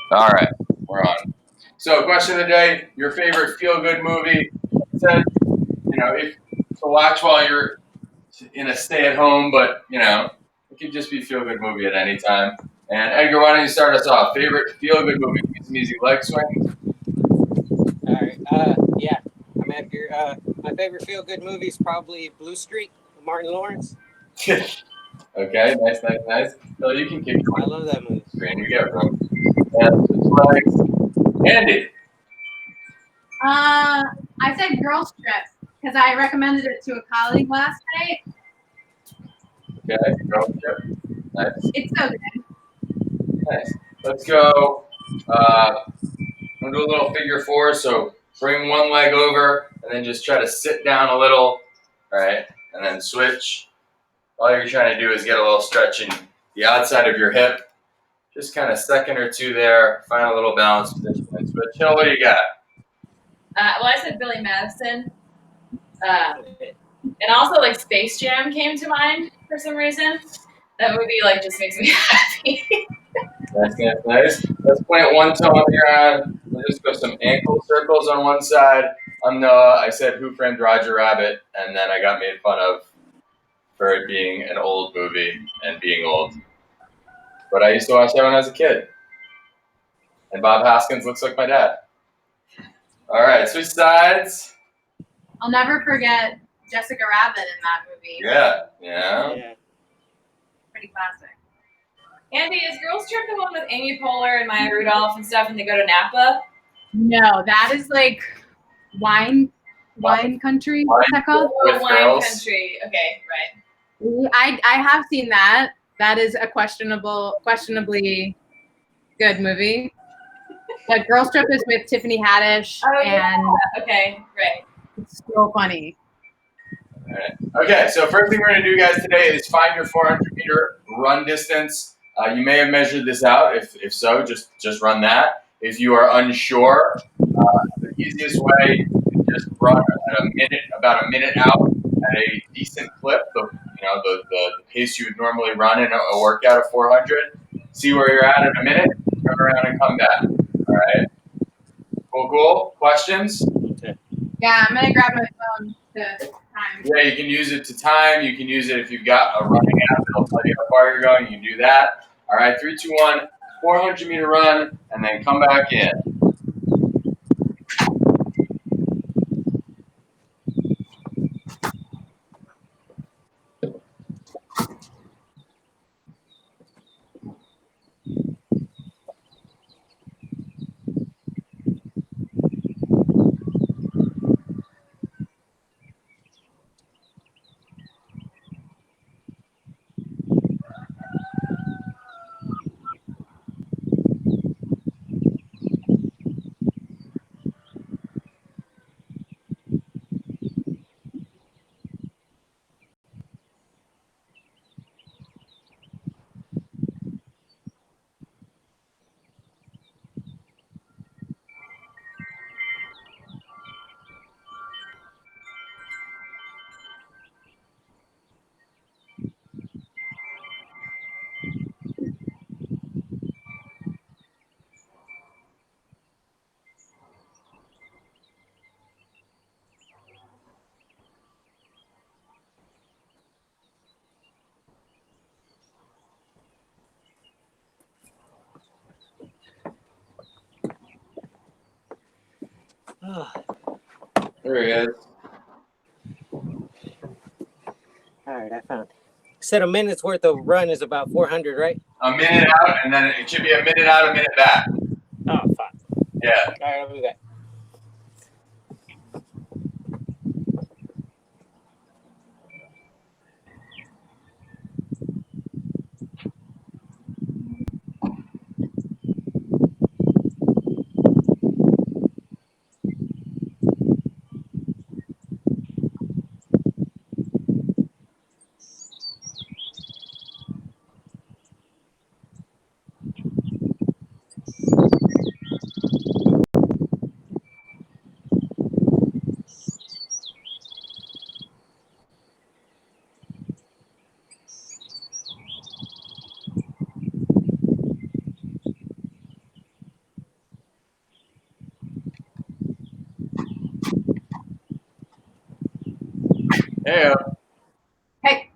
All right, we're on. So, question of the day: your favorite feel-good movie? It said, if to watch while you're in a stay-at-home, but it could just be feel-good movie at any time. And Edgar, why don't you start us off? Favorite feel-good movie? Give me some easy leg swings. All right. Yeah, I'm Edgar. My favorite feel-good movie is probably Blue Streak with Martin Lawrence. Okay, nice. So you can keep I going. love that movie. Screen, you get room. And switch legs. Andy. I said Girls Trip because I recommended it to a colleague last night. Okay, girl trip. Nice. It's so good. Nice. Let's go. I'm gonna do a little figure four. So bring one leg over and then just try to sit down a little. All right, and then switch. All you're trying to do is get a little stretch in the outside of your hip. Just kind of second or two there. Find a little balance position and switch. Hill, what do you got? Well, I said Billy Madison. And also, like, Space Jam came to mind for some reason. That movie, like, just makes me happy. Nice. Let's plant one toe on the ground. We'll just go some ankle circles on one side. I'm Noah. I said Who Framed Roger Rabbit, and then I got made fun of for it being an old movie and being old. But I used to watch that when I was a kid. And Bob Hoskins looks like my dad. All right, switch sides. I'll never forget Jessica Rabbit in that movie. Yeah. Pretty classic. Andy, is Girls Trip the one with Amy Poehler and Maya Rudolph and stuff, and they go to Napa? No, that is like wine country. What's that called? Oh, wine country. Okay, right. I have seen that. That is a questionably good movie. But Girls Trip is with Tiffany Haddish, and okay, right. It's so funny. All right. Okay, so first thing we're going to do, guys, today is find your 400-meter run distance. You may have measured this out. If so, just run that. If you are unsure, the easiest way is just run at about a minute out at a decent clip. The pace you would normally run in a workout of 400. See where you're at in a minute. Turn around and come back. All right. Cool. Questions? Yeah, I'm gonna grab my phone to time. Yeah, you can use it to time. You can use it if you've got a running app that'll tell you how far you're going. You can do that. All right, 3, 2, 1, 400-meter run, and then come back in. There he is. All right, I found it. Said a minute's worth of run is about 400, right? A minute out, and then it should be a minute out, a minute back. Oh, fuck. Yeah. All right, I'll do that. Hey, Hey,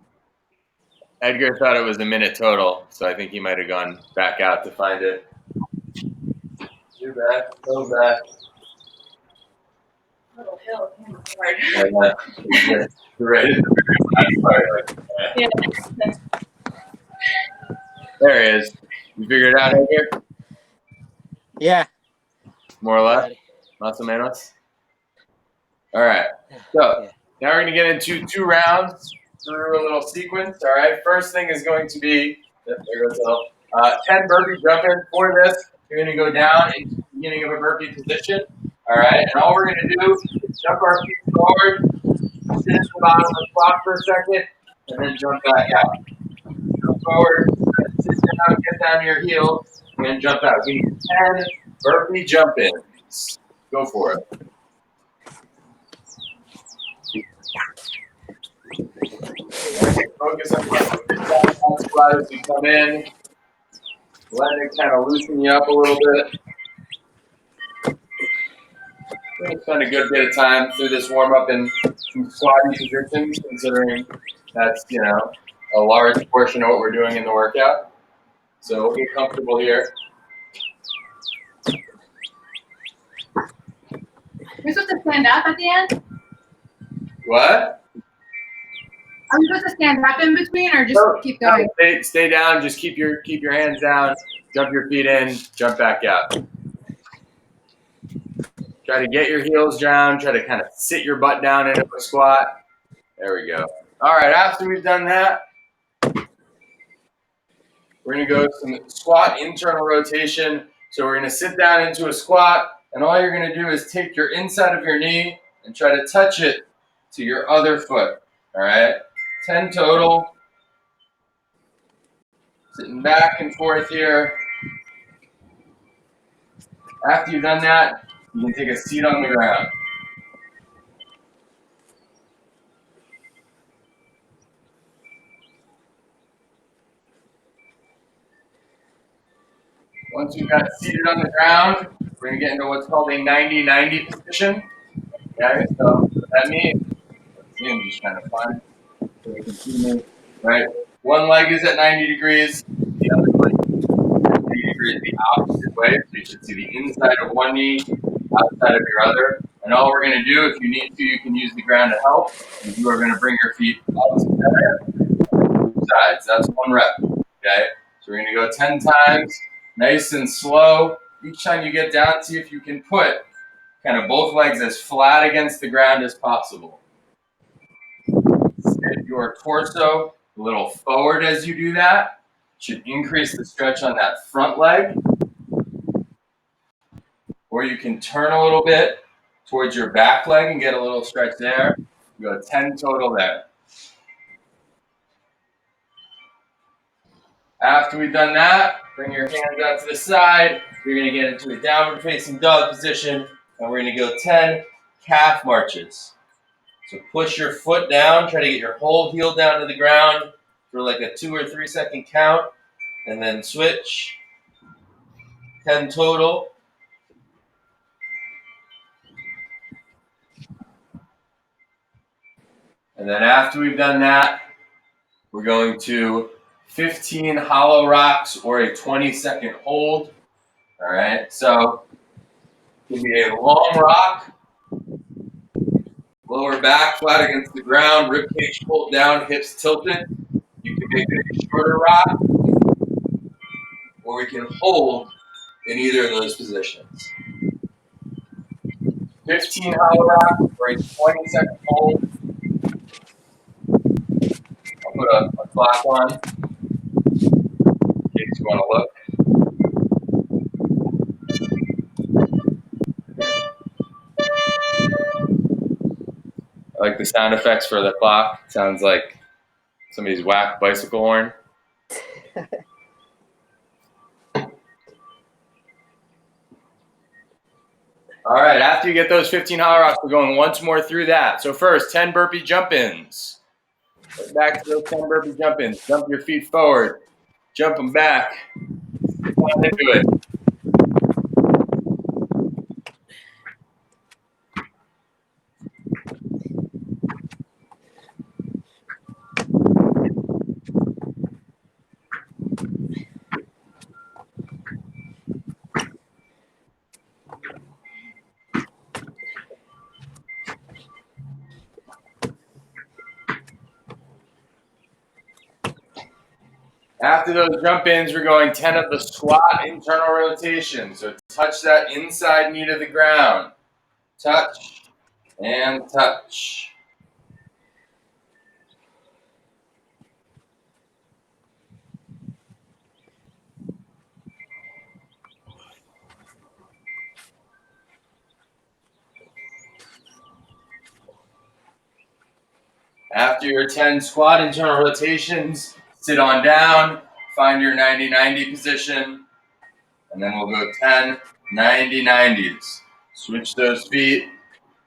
Edgar thought it was a minute total, so I think he might have gone back out to find it. Too bad. So bad. Little hill came hard. Yeah. Right at the very last part, Yeah. there he is. You figured it out, Edgar? Yeah. More or less? Got it. Más o menos? All right. So Yeah. now we're going to get into 2 rounds through a little sequence. All right. First thing is going to be, there goes 10 burpee jump ins. For this, you're going to go down into the beginning of a burpee position. All right. And all we're going to do is jump our feet forward, sit at the bottom of the squat for a second, and then jump back out. Jump forward, sit down, get down to your heels, and then jump out. Give me 10 burpee jump ins. Go for it. Focus on the squat as you come in. Let it kind of loosen you up a little bit. We're going to spend a good bit of time through this warm-up in some squatty positions, considering that's, a large portion of what we're doing in the workout. So we'll get comfortable here. we're supposed to stand up at the end? What? Are we supposed to stand up in between or just keep going? Stay down. Just keep your hands down. Jump your feet in. Jump back out. Try to get your heels down. Try to kind of sit your butt down into a squat. There we go. All right. After we've done that, we're going to go some squat internal rotation. So we're going to sit down into a squat, and all you're going to do is take your inside of your knee and try to touch it to your other foot. All right. 10 total. Sitting back and forth here. After you've done that, you can take a seat on the ground. Once you've got seated on the ground, we're going to get into what's called a 90-90 position. Okay, so what that means, let's see, I'm just trying to find so you can see me. Right? One leg is at 90 degrees, the other leg is at 90 degrees the opposite way. So you should see the inside of one knee, outside of your other. And all we're going to do, if you need to, you can use the ground to help. And you are going to bring your feet up together, sides. That's 1 rep. Okay? So we're going to go 10 times, nice and slow. Each time you get down, see if you can put kind of both legs as flat against the ground as possible. Set your torso a little forward as you do that. Should increase the stretch on that front leg. Or you can turn a little bit towards your back leg and get a little stretch there. You go 10 total there. After we've done that, bring your hands out to the side. You're going to get into a downward facing dog position, and we're going to go 10 calf marches. So push your foot down, try to get your whole heel down to the ground for like a 2 or 3 second count, and then switch. 10 total. And then after we've done that, we're going to 15 hollow rocks or a 20-second hold. All right, so it can be a long rock, lower back flat against the ground, rib cage pulled down, hips tilted. You can make it a shorter rock, or we can hold in either of those positions. 15 hollow rocks or a 20-second hold. I'll put a clock on in case you want to look. I like the sound effects for the clock. Sounds like somebody's whacked bicycle horn. All right, after you get those 15 hollow rocks, we're going once more through that. So first, 10 burpee jump ins. Right back to those 10 burpee jump ins. Jump your feet forward. Jump them back. Sit down into it. After those jump ins, we're going 10 of the squat internal rotation. So touch that inside knee to the ground. Touch and touch. After your 10 squat internal rotations, sit on down, find your 90-90 position, and then we'll go 10 90-90s. Switch those feet,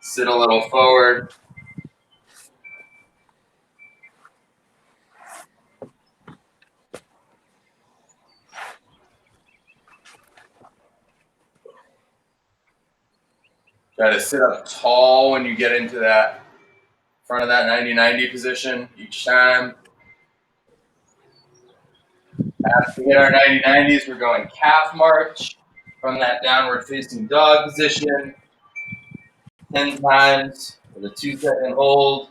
sit a little forward. Try to sit up tall when you get into that front of that 90-90 position each time. After we hit our 90-90s, we're going calf march from that downward facing dog position 10 times with a 2-second hold.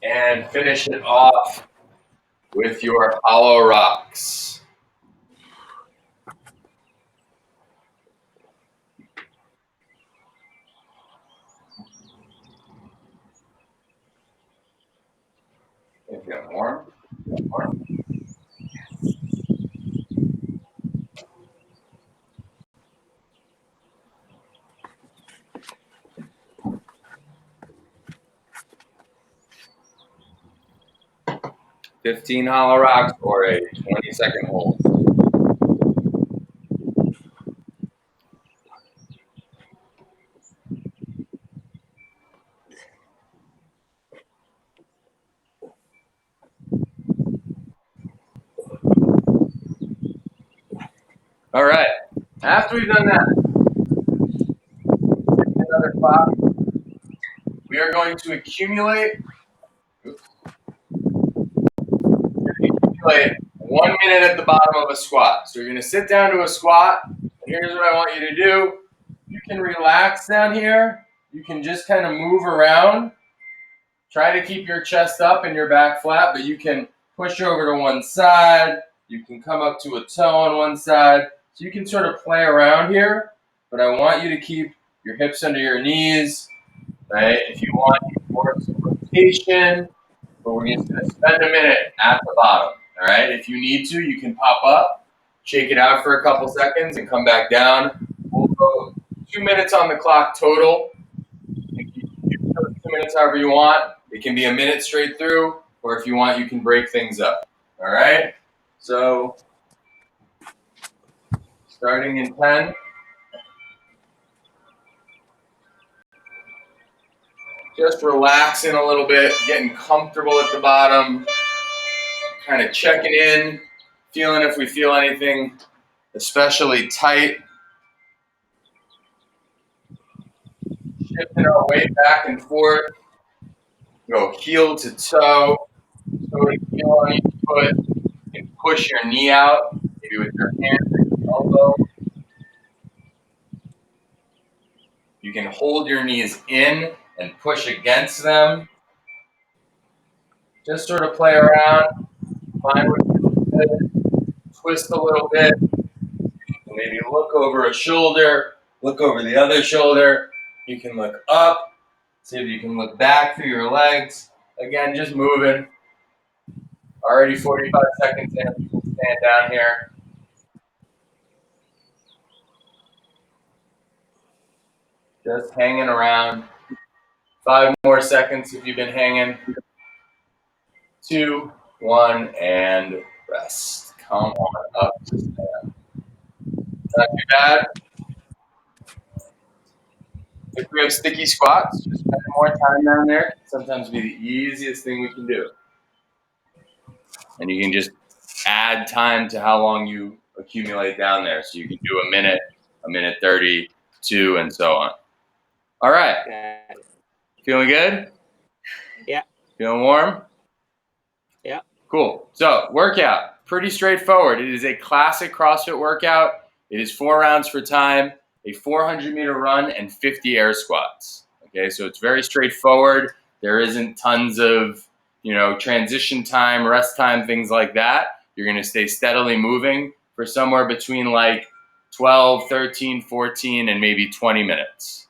And finish it off with your hollow rocks. If you have more. More. $15 hollow rocks or a 20-second hold. All right. After we've done that, another clock. We are going to accumulate. Accumulate 1 minute at the bottom of a squat. So you're going to sit down to a squat. And here's what I want you to do. You can relax down here. You can just kind of move around. Try to keep your chest up and your back flat, but you can push over to one side. You can come up to a toe on one side. So you can sort of play around here, but I want you to keep your hips under your knees, right? If you want, you can work some rotation, but we're just going to spend a minute at the bottom, all right? If you need to, you can pop up, shake it out for a couple seconds, and come back down. We'll go 2 minutes on the clock total. You can keep those 2 minutes however you want. It can be a minute straight through, or if you want, you can break things up, all right? So starting in 10. Just relaxing a little bit, getting comfortable at the bottom, kind of checking in, feeling if we feel anything especially tight. Shifting our weight back and forth. Go heel to toe, toe to heel on each foot. You can push your knee out, maybe with your hand or your elbow. You can hold your knees in and push against them. Just sort of play around, find what feels good, twist a little bit. Maybe look over a shoulder, look over the other shoulder. You can look up, see if you can look back through your legs. Again, just moving. Already 45 seconds in, you can stand down here. Just hanging around. 5 more seconds if you've been hanging. 2, 1, and rest. Come on up to stand. Not too bad. If we have sticky squats, just spend more time down there. Sometimes be the easiest thing we can do. And you can just add time to how long you accumulate down there. So you can do a minute 30, 2, and so on. All right. Feeling good? Yeah. Feeling warm? Yeah. Cool. So workout, pretty straightforward. It is a classic CrossFit workout. It is 4 rounds for time, a 400-meter run, and 50 air squats. Okay, so it's very straightforward. There isn't tons of, transition time, rest time, things like that. You're going to stay steadily moving for somewhere between like 12, 13, 14, and maybe 20 minutes.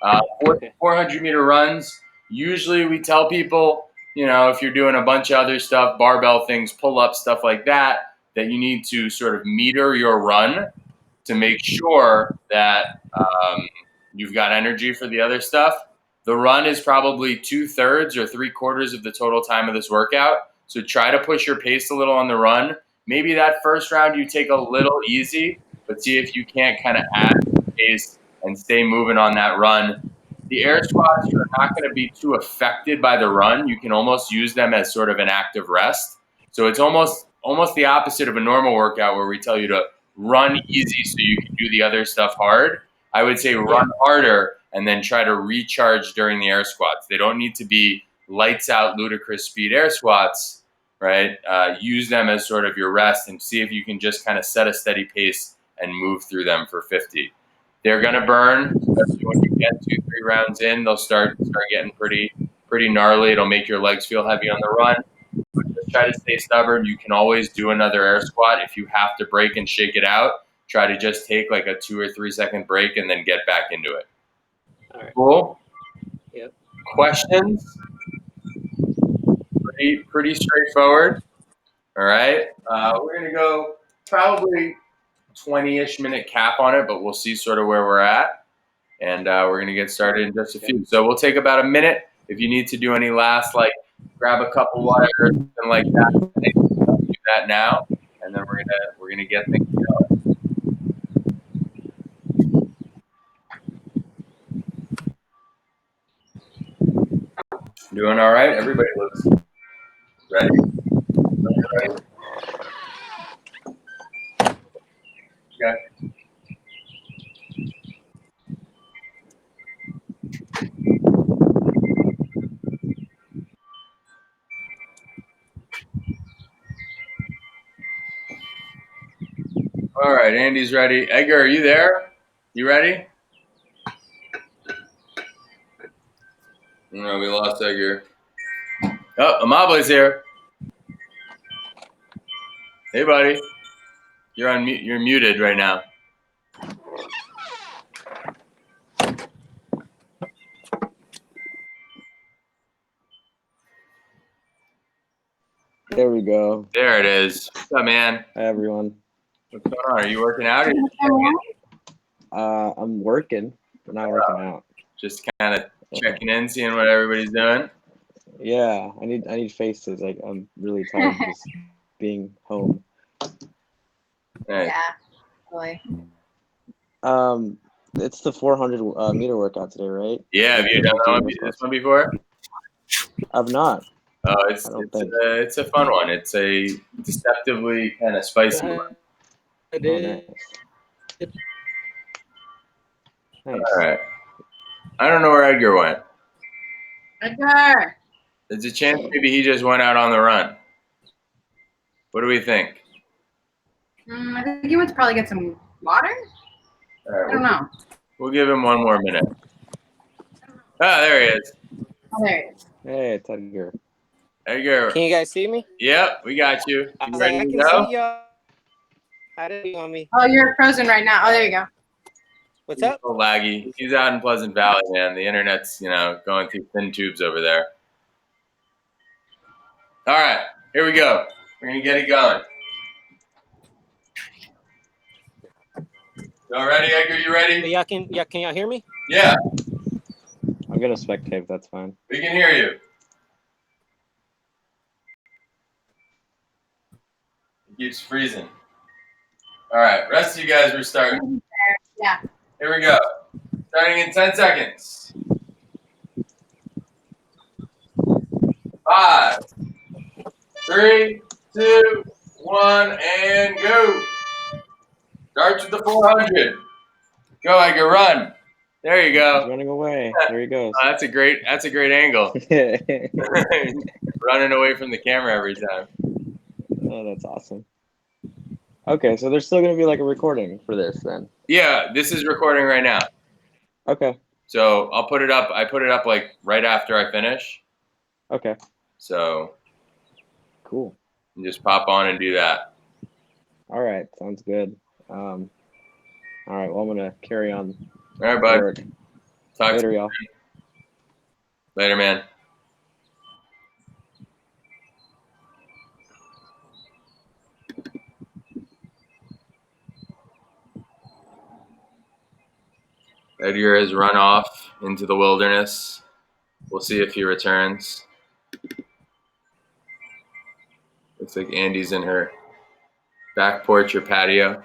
400-meter runs, usually we tell people, if you're doing a bunch of other stuff, barbell things, pull-ups, stuff like that, that you need to sort of meter your run to make sure that you've got energy for the other stuff. The run is probably 2/3 or 3/4 of the total time of this workout. So try to push your pace a little on the run. Maybe that first round you take a little easy, but see if you can't kind of add pace and stay moving on that run. The air squats are not going to be too affected by the run. You can almost use them as sort of an active rest. So it's almost the opposite of a normal workout where we tell you to run easy so you can do the other stuff hard. I would say run harder and then try to recharge during the air squats. They don't need to be lights out, ludicrous speed air squats, right? Use them as sort of your rest and see if you can just kind of set a steady pace and move through them for 50. They're going to burn, especially when you get 2-3 rounds in. They'll start getting pretty gnarly. It'll make your legs feel heavy on the run. But just try to stay stubborn. You can always do another air squat. If you have to break and shake it out, try to just take like a 2 or 3 second break and then get back into it. All right. Cool? Yep. Questions? Pretty straightforward. All right. We're going to go probably 20-ish minute cap on it, but we'll see sort of where we're at. And we're going to get started in just a few. So we'll take about a minute. If you need to do any last, like grab a cup of water or something like that, do that now. And then we're gonna get things going. Doing all right? Everybody looks ready. Ready? Okay. All right, Andy's ready. Edgar, are you there? You ready? No, we lost Edgar. Oh, Amabe's here. Hey, buddy. You're on mute. You're muted right now. There we go. There it is. What's up, man? Hi, everyone. What's going on? Are you working out? Or I'm working, but not working out. just kind of checking in, seeing what everybody's doing? Yeah, I need faces. Like, I'm really tired of just being home. Nice. Yeah, really. It's the 400 meter workout today, right? Yeah, have you done this one before? I've not. Oh, it's a fun one. It's a deceptively kind of spicy one. It Oh, is. Nice. All right. I don't know where Edgar went. Edgar. There's a chance maybe he just went out on the run. What do we think? I think he went to probably get some water. All right, I don't know. We'll give him one more minute. Ah, there he is. Oh, there he is. Hey, it's Edgar. Edgar. Can you guys see me? Yep, we got you. I You was ready like, I to can go? see y'all. How did you on me? Oh, you're frozen right now. Oh, there you go. What's He's up? a little laggy. He's out in Pleasant Valley, man. The internet's, going through thin tubes over there. All right, here we go. We're going to get it going. Y'all ready, Edgar? You ready? Can y'all hear me? Yeah, I'm gonna spectate. That's fine. we can hear you. It keeps freezing. All right, rest of you guys, we're starting. Yeah. Here we go. Starting in 10 seconds. 5, 3, 2, 1, and go. Starts with the 400. Go, Edgar, run. There you He's go. running away. There he goes. Oh, that's a great angle. Running away from the camera every time. Oh, that's awesome. Okay, so there's still gonna be like a recording for this then. Yeah, this is recording right now. Okay. So I'll put it up. I put it up like right after I finish. Okay. So Cool. you just pop on and do that. All right. Sounds good. All right. Well, I'm gonna carry on All right, bud. work. Talk Later, to you y'all. later, man. Edgar has run off into the wilderness. We'll see if he returns. Looks like Andy's in her back porch or patio.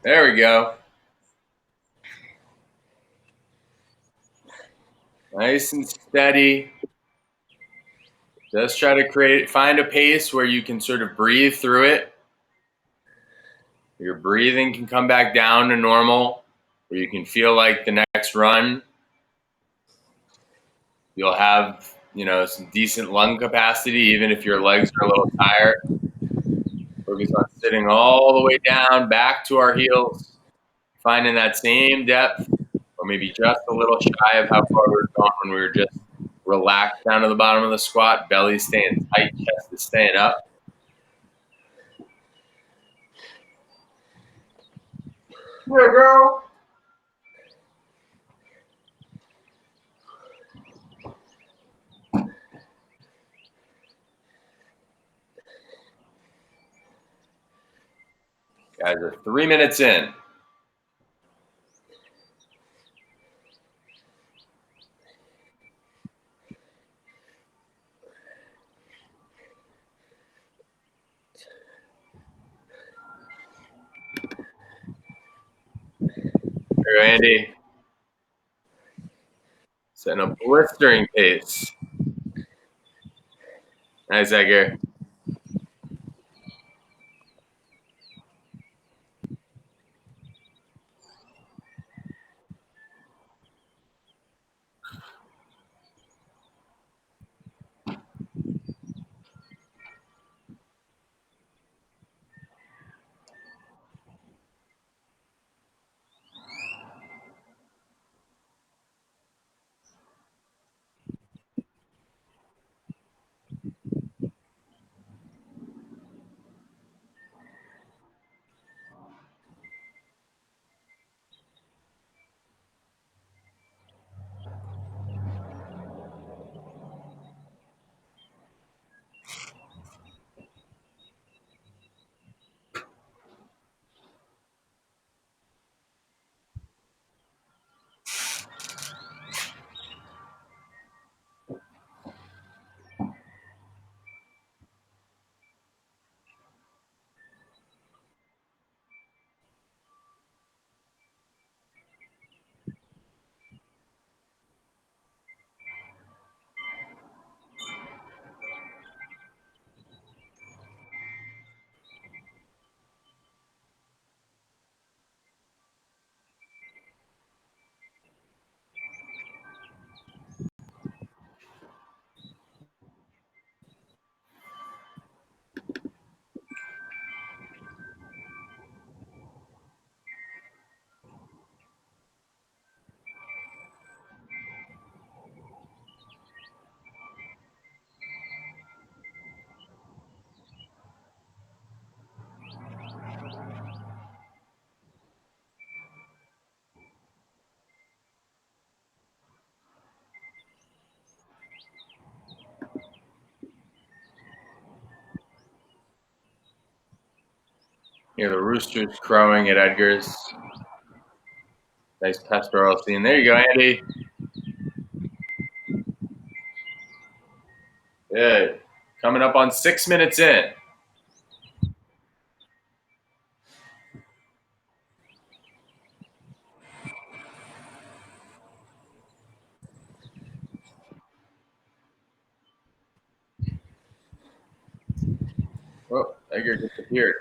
There we go. Nice and steady. Just try to find a pace where you can sort of breathe through it. Your breathing can come back down to normal, where you can feel like the next run you'll have, some decent lung capacity, even if your legs are a little tired. Focus on sitting all the way down, back to our heels, finding that same depth, or maybe just a little shy of how far we were going when we were just relaxed down to the bottom of the squat, belly staying tight, chest is staying up. Here, girl. Guys are 3 minutes in. Here, Andy. Setting a blistering pace. Nice, Edgar. Hear the roosters crowing at Edgar's. Nice pastoral scene. There you go, Andy. Good. Coming up on 6 minutes in. Oh, Edgar disappeared.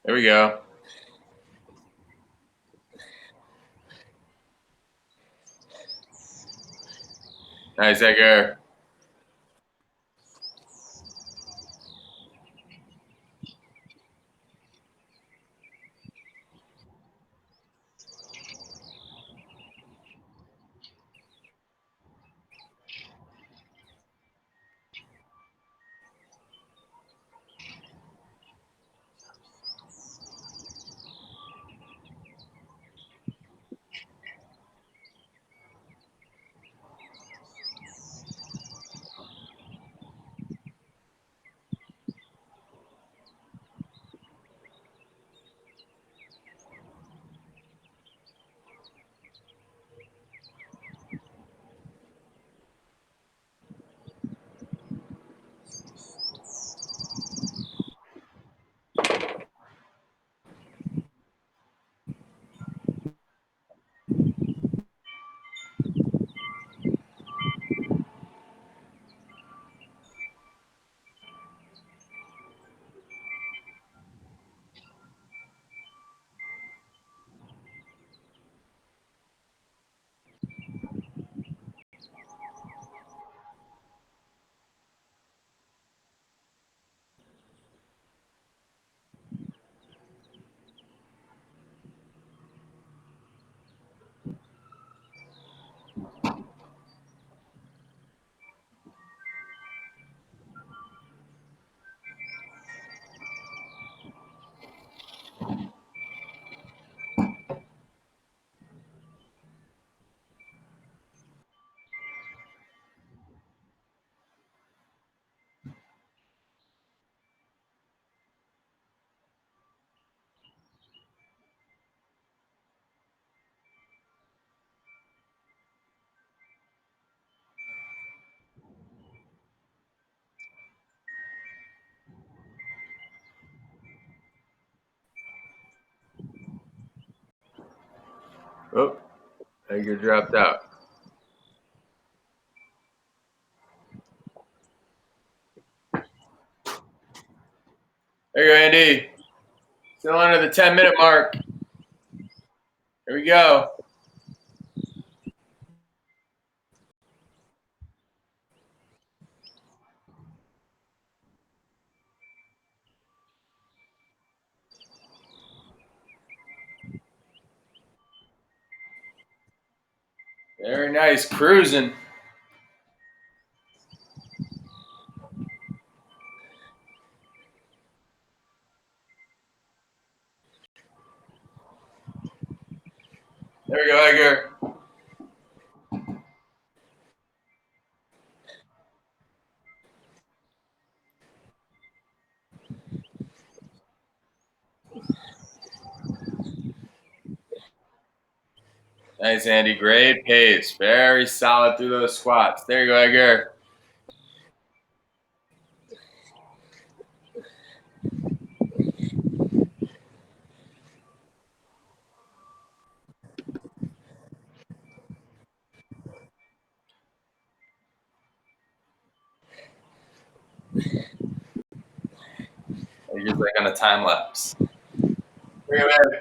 There we go. Nice, Edgar. Oh, Edgar dropped out. There you go, Andy. Still under the 10-minute mark. Here we go. Very nice. Cruising. There we go, Edgar. Nice, Andy. Great pace. Very solid through those squats. There you go, Edgar. You're like on a time lapse. There you go,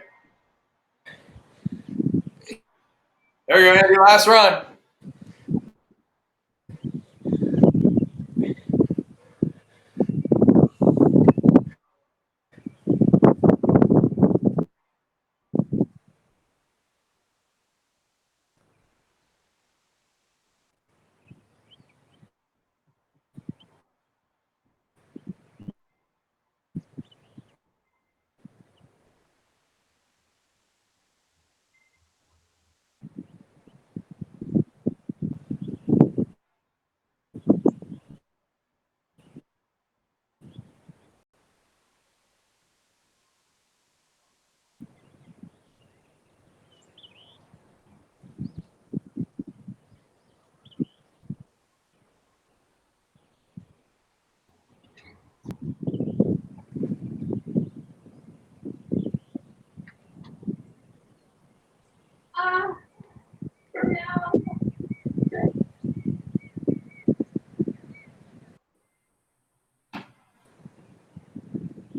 There you go, Andy. Last run.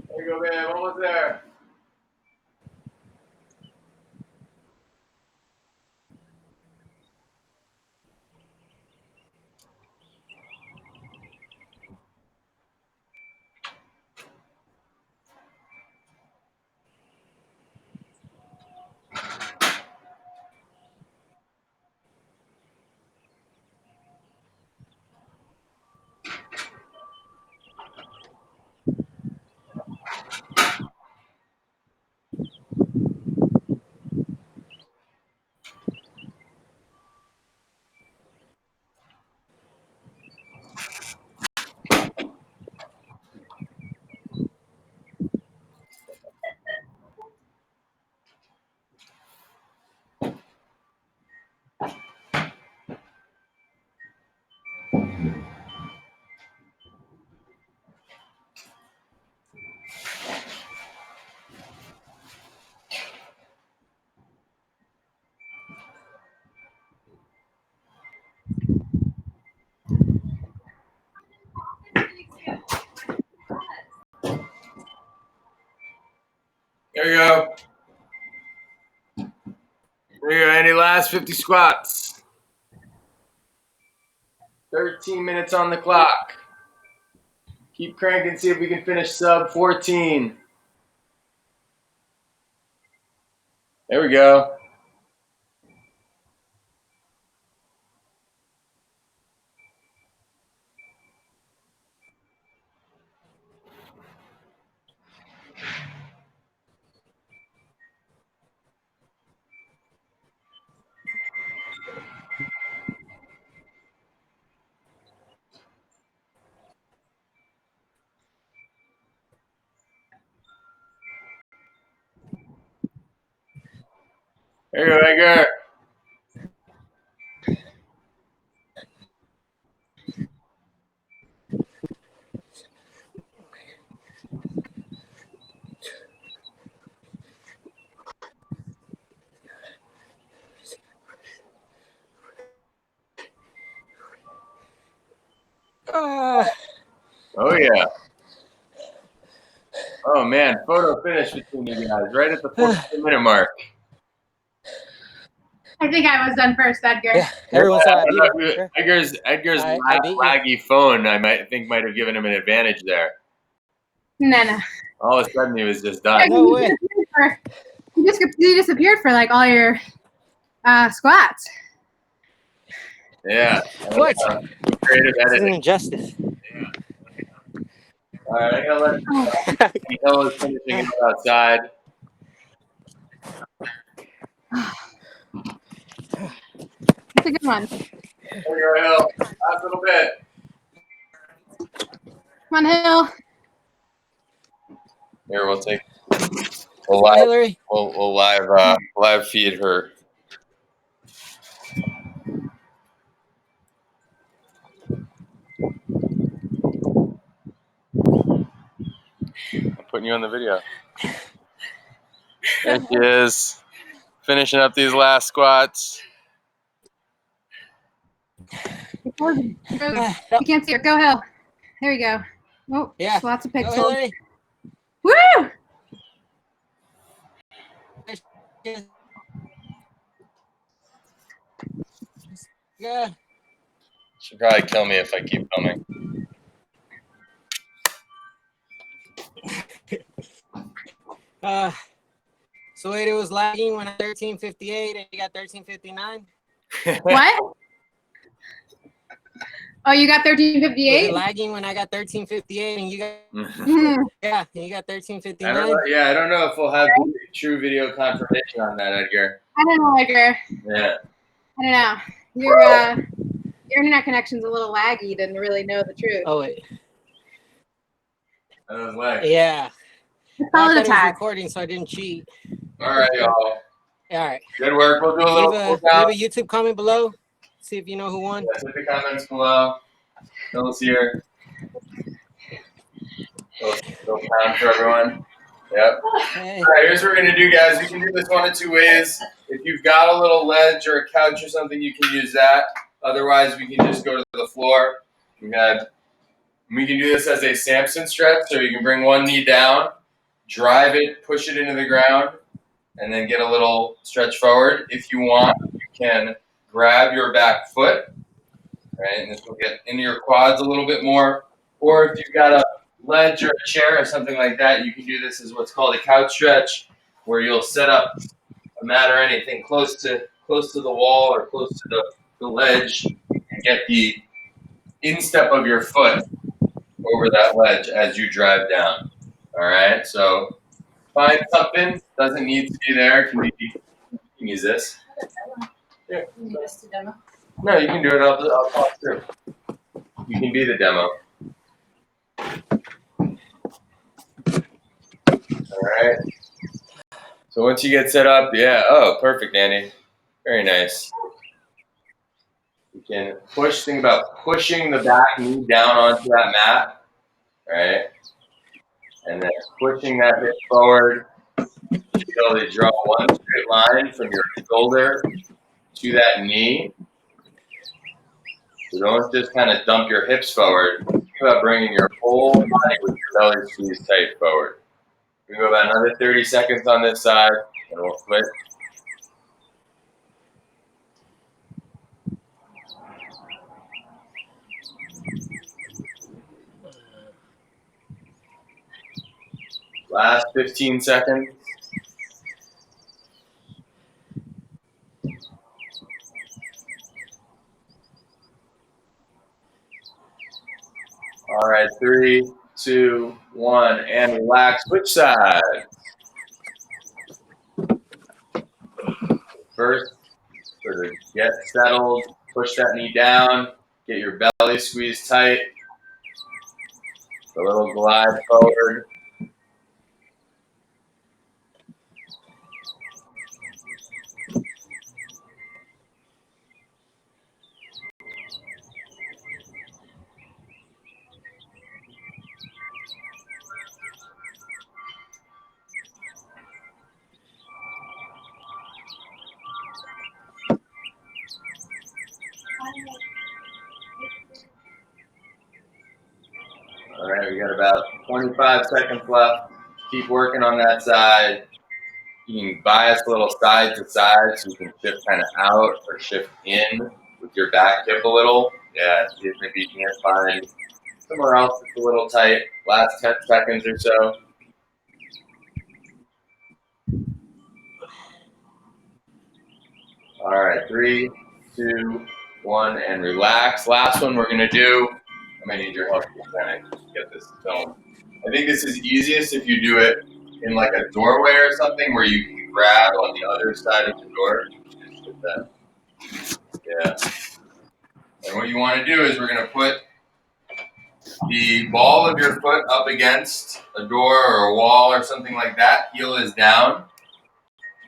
There you go, babe. Almost there. There you go. There you go, Andy. Last 50 squats. 13 minutes on the clock. Keep cranking, see if we can finish sub 14. There we go. There you go, Edgar. Oh, yeah. Oh, man. Photo finish between you guys right at the 14-minute mark. I think I was done first, Edgar. Yeah, everyone saw I beat him. Sure. Edgar's I beat you. laggy phone, I think might have given him an advantage there. No. All of a sudden, he was just done. No way. You disappeared for like all your squats. Yeah. What? Creative This is an editing. injustice. All right, I'm going to let Hill is finishing it outside. That's a good one. There you go, Hill. Last little bit. Come on, Hill. Here, we'll Come on, Hillary. we'll live feed her. I'm putting you on the video. There she is, finishing up these last squats. You can't see her. Go, Hill. There you go. Oh, Yeah. lots of Go, pixels. Hillary. Woo! Yeah. She'll probably kill me if I keep filming. So it was lagging when I 13:58 and you got 13:59. What? Oh, you got Was it 1358? lagging when I got 13:58 and you got Mhm. yeah, and you got I don't 13:59? know. Yeah, I don't know if we'll have true video confirmation on that, Edgar. I don't know, Edgar. Yeah. I don't know. Your internet connection's a little laggy to really know the truth. Oh wait. That was lag. Yeah. Just Well, I follow the thought it was tag. recording, so I didn't cheat. All right, y'all. All right. Good work. We'll do a little cool down. Leave a YouTube comment below. See if you know who won. Yeah, hit the comments below. Tell us here. Little pound for everyone. Yep. Hey. All right, here's what we're going to do, guys. We can do this one of two ways. If you've got a little ledge or a couch or something, you can use that. Otherwise, we can just go to the floor. We can do this as a Samson stretch, so you can bring one knee down, drive it, push it into the ground, and then get a little stretch forward. If you want, you can grab your back foot, right, and this will get into your quads a little bit more. Or if you've got a ledge or a chair or something like that, you can do this as what's called a couch stretch, where you'll set up a mat or anything close to the wall or close to the ledge and get the instep of your foot over that ledge as you drive down. All right, so find something, doesn't need to be there. You can use this. Yeah. You need us to demo. No, you can do it. I'll talk through. You can be the demo. All right. So once you get set up, yeah. Oh, perfect, Andy. Very nice. You can push. Think about pushing the back knee down onto that mat, right? And then pushing that hip forward until you draw one straight line from your shoulder to that knee. So don't just kind of dump your hips forward. Think about bringing your whole body with your belly squeezed tight forward. We go about another 30 seconds on this side, and we'll switch. Last 15 seconds. All right, 3, 2, 1, and relax. Switch side. First, sort of get settled, push that knee down, get your belly squeezed tight. A little glide forward. All right, we got about 25 seconds left. Keep working on that side. You can bias a little side to side so you can shift kind of out or shift in with your back hip a little. Yeah, see if maybe you can't find somewhere else that's a little tight. Last 10 seconds or so. All right, 3, 2, 1, and relax. Last one we're going to do. I might need your help to get this filmed. I think this is easiest if you do it in like a doorway or something where you can grab on the other side of the door. Just hit that. Yeah. And what you want to do is we're going to put the ball of your foot up against a door or a wall or something like that. Heel is down.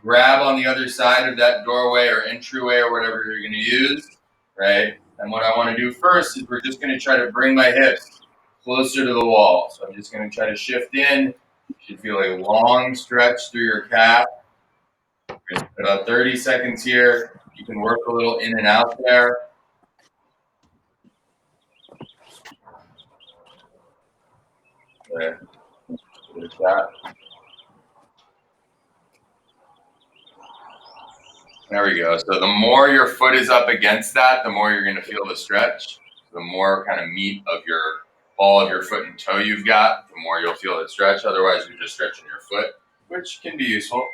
Grab on the other side of that doorway or entryway or whatever you're going to use, right? And what I want to do first is we're just going to try to bring my hips closer to the wall. So I'm just going to try to shift in. You should feel a long stretch through your calf. About 30 seconds here. You can work a little in and out there. Okay. There's that. There we go. So the more your foot is up against that, the more you're going to feel the stretch. The more kind of meat of your ball of your foot and toe you've got, the more you'll feel the stretch. Otherwise, you're just stretching your foot, which can be useful.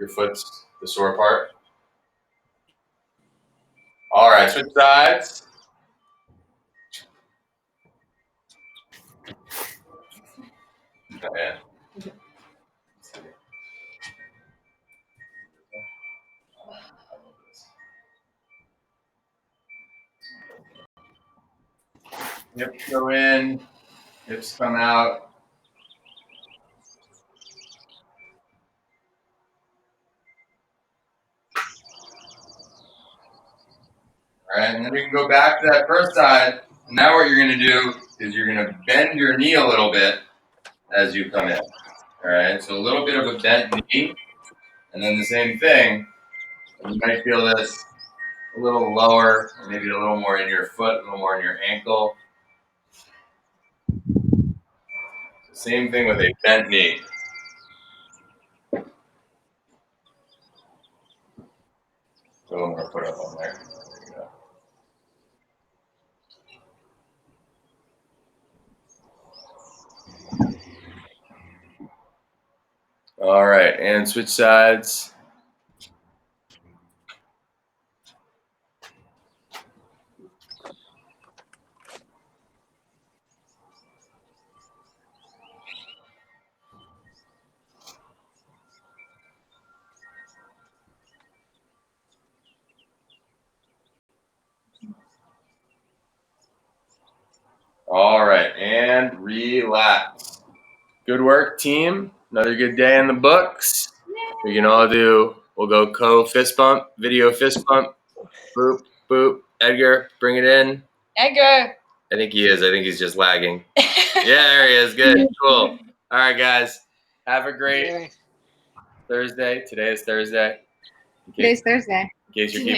Your foot's the sore part. All right, switch sides. Okay. Hips go in, hips come out. All right, and then we can go back to that first side. And now what you're going to do is you're going to bend your knee a little bit as you come in. All right, so a little bit of a bent knee, and then the same thing. You might feel this a little lower, or maybe a little more in your foot, a little more in your ankle. Same thing with a bent knee. A little more put up on there. There you go. All right, and switch sides. All right, and relax. Good work, team. Another good day in the books. We can all do, we'll go fist bump, video fist bump. Boop, boop. Edgar, bring it in. Edgar. I think he is. I think he's just lagging. Yeah, there he is. Good. Cool. All right, guys. Have a great Thursday. Today is Thursday. Today's Thursday. In case you're keeping